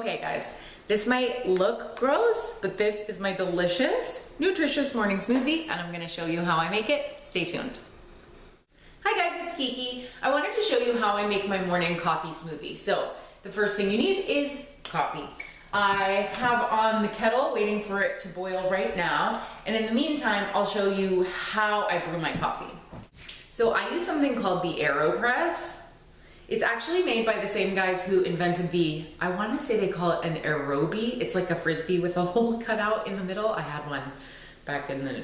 Okay guys, this might look gross, but this is my delicious, nutritious morning smoothie, and I'm gonna show you how I make it. Stay tuned. Hi guys, it's Kiki. I wanted to show you how I make my morning coffee smoothie. So the first thing you need is coffee. I have on the kettle waiting for it to boil right now, and in the meantime, I'll show you how I brew my coffee. So I use something called the AeroPress. It's actually made by the same guys who invented the, I want to say they call it an aerobie. It's like a Frisbee with a hole cut out in the middle. I had one back in the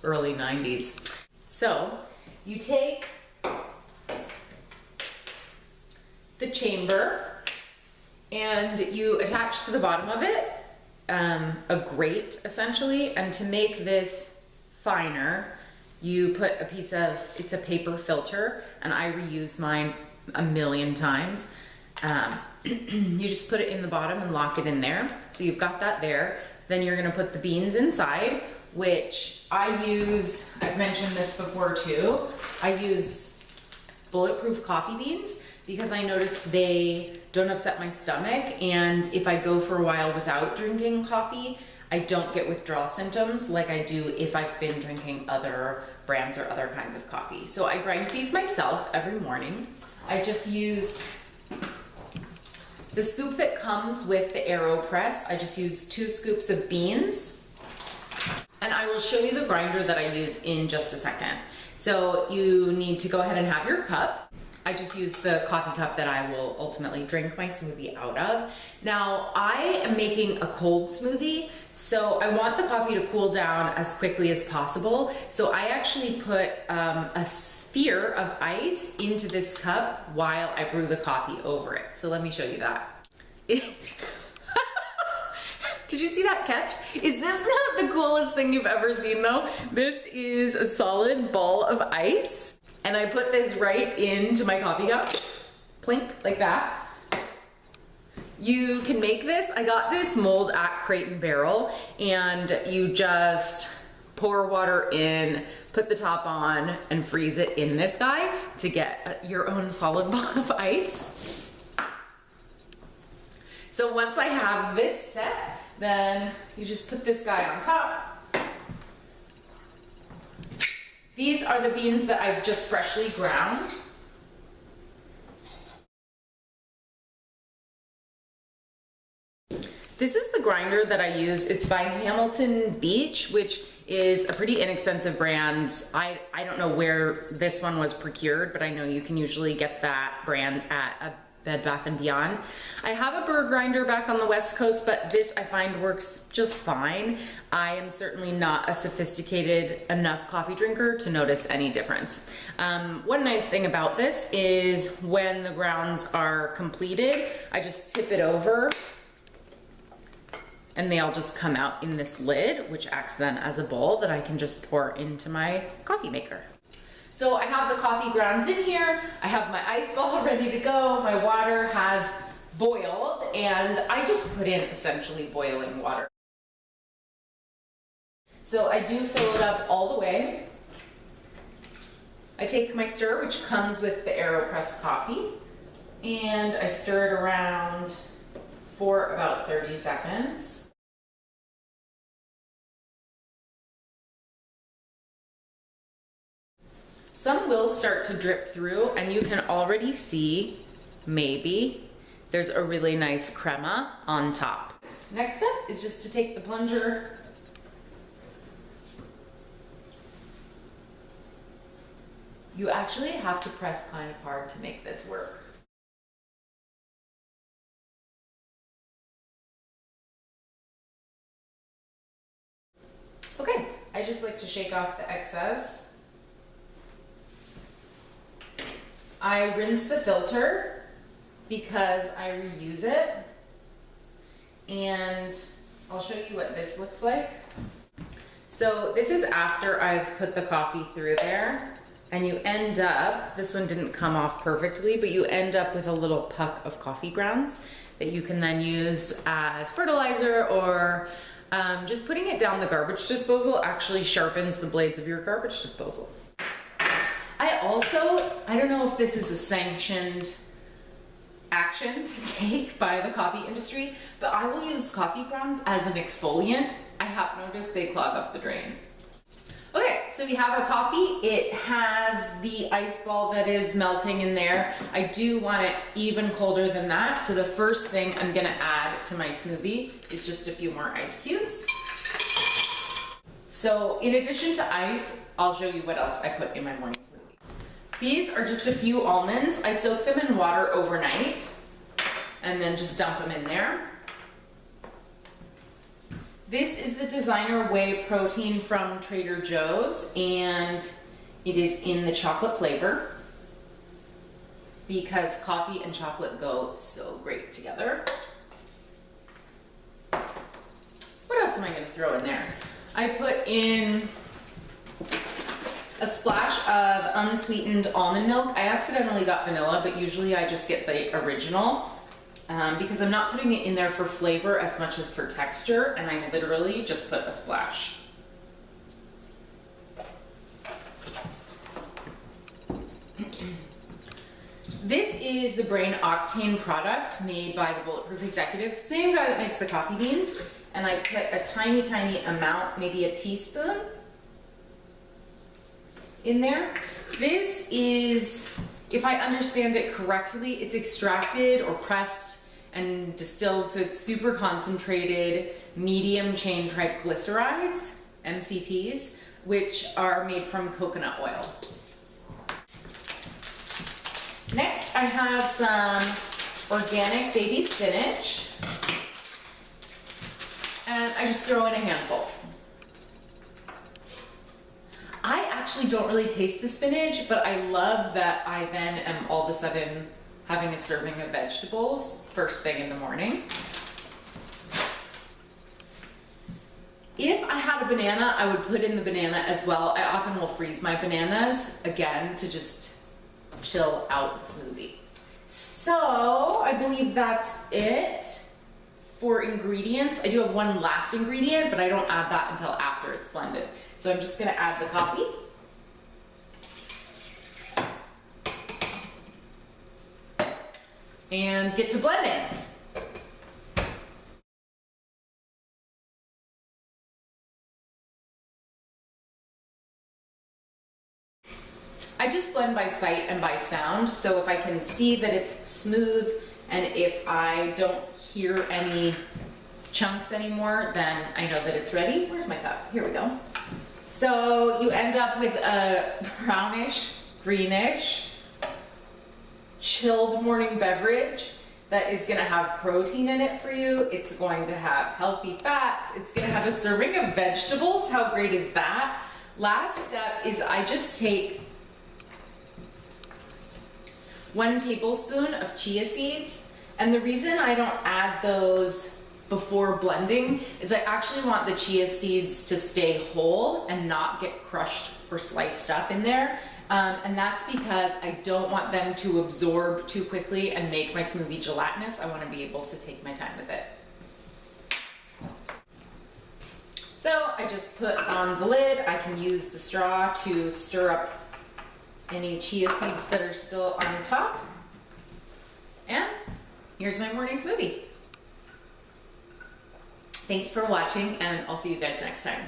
early 90s. So you take the chamber and you attach to the bottom of it a grate essentially, and to make this finer you put a piece of, it's a paper filter, and I reuse mine a million times. You just put it in the bottom and lock it in there. So you've got that there. Then you're gonna put the beans inside, which I use, I've mentioned this before too, I use bulletproof coffee beans because I noticed they don't upset my stomach, and if I go for a while without drinking coffee, I don't get withdrawal symptoms like I do if I've been drinking other brands or other kinds of coffee. So I grind these myself every morning. I just use the scoop that comes with the AeroPress. I just use 2 scoops of beans, and I will show you the grinder that I use in just a second. So you need to go ahead and have your cup. I just use the coffee cup that I will ultimately drink my smoothie out of. Now, I am making a cold smoothie, so I want the coffee to cool down as quickly as possible. So I actually put a sphere of ice into this cup while I brew the coffee over it. So let me show you that. Did you see that catch? Is this not the coolest thing you've ever seen though? This is a solid ball of ice, and I put this right into my coffee cup, plink, like that. You can make this, I got this mold at Crate & Barrel, and you just pour water in, put the top on, and freeze it in this guy to get your own solid ball of ice. So once I have this set, then you just put this guy on top. These are the beans that I've just freshly ground. This is the grinder that I use. It's by Hamilton Beach, which is a pretty inexpensive brand. I don't know where this one was procured, but I know you can usually get that brand at a Bed Bath & Beyond. I have a burr grinder back on the West Coast, but this I find works just fine. I am certainly not a sophisticated enough coffee drinker to notice any difference. One nice thing about this is when the grounds are completed, I just tip it over and they all just come out in this lid, which acts then as a bowl that I can just pour into my coffee maker. So I have the coffee grounds in here, I have my ice ball ready to go, my water has boiled, and I just put in essentially boiling water. So I do fill it up all the way. I take my stir, which comes with the AeroPress coffee, and I stir it around for about 30 seconds. Some will start to drip through, and you can already see, maybe, there's a really nice crema on top. Next up is just to take the plunger You actually have to press kind of hard to make this work. Okay, I just like to shake off the excess. I rinse the filter because I reuse it, and I'll show you what this looks like. So this is after I've put the coffee through there, and you end up, this one didn't come off perfectly, but you end up with a little puck of coffee grounds that you can then use as fertilizer, or just putting it down the garbage disposal actually sharpens the blades of your garbage disposal. I don't know if this is a sanctioned action to take by the coffee industry, but I will use coffee grounds as an exfoliant. I have noticed they clog up the drain. Okay, so we have our coffee. It has the ice ball that is melting in there. I do want it even colder than that, so the first thing I'm gonna add to my smoothie is just a few more ice cubes. So in addition to ice, I'll show you what else I put in my morning smoothie. These are just a few almonds. I soak them in water overnight and then just dump them in there. This is the designer whey protein from Trader Joe's, and it is in the chocolate flavor because coffee and chocolate go so great together. What else am I going to throw in there? I put in a splash of unsweetened almond milk. I accidentally got vanilla, but usually I just get the original. Because I'm not putting it in there for flavor as much as for texture, and I literally just put a splash. This is the Brain Octane product made by the Bulletproof Executive, same guy that makes the coffee beans, and I put a tiny, tiny amount, maybe a teaspoon, in there. This is, if I understand it correctly, it's extracted or pressed and distilled, so it's super concentrated medium chain triglycerides, MCTs, which are made from coconut oil. Next, I have some organic baby spinach, and I just throw in a handful. I actually don't really taste the spinach, but I love that I then am all of a sudden having a serving of vegetables first thing in the morning. If I had a banana, I would put in the banana as well. I often will freeze my bananas, again, to just chill out the smoothie. So I believe that's it for ingredients. I do have one last ingredient, but I don't add that until after it's blended. So I'm just gonna add the coffee. And get to blending. I just blend by sight and by sound, so if I can see that it's smooth and if I don't hear any chunks anymore, then I know that it's ready. Where's my cup? Here we go. So you end up with a brownish, greenish, chilled morning beverage that is going to have protein in it for you. It's going to have healthy fats. It's going to have a serving of vegetables. How great is that? Last step is I just take 1 tablespoon of chia seeds, and the reason I don't add those before blending is I actually want the chia seeds to stay whole and not get crushed or sliced up in there. And that's because I don't want them to absorb too quickly and make my smoothie gelatinous. I want to be able to take my time with it. So I just put on the lid. I can use the straw to stir up any chia seeds that are still on the top. And here's my morning smoothie. Thanks for watching, and I'll see you guys next time.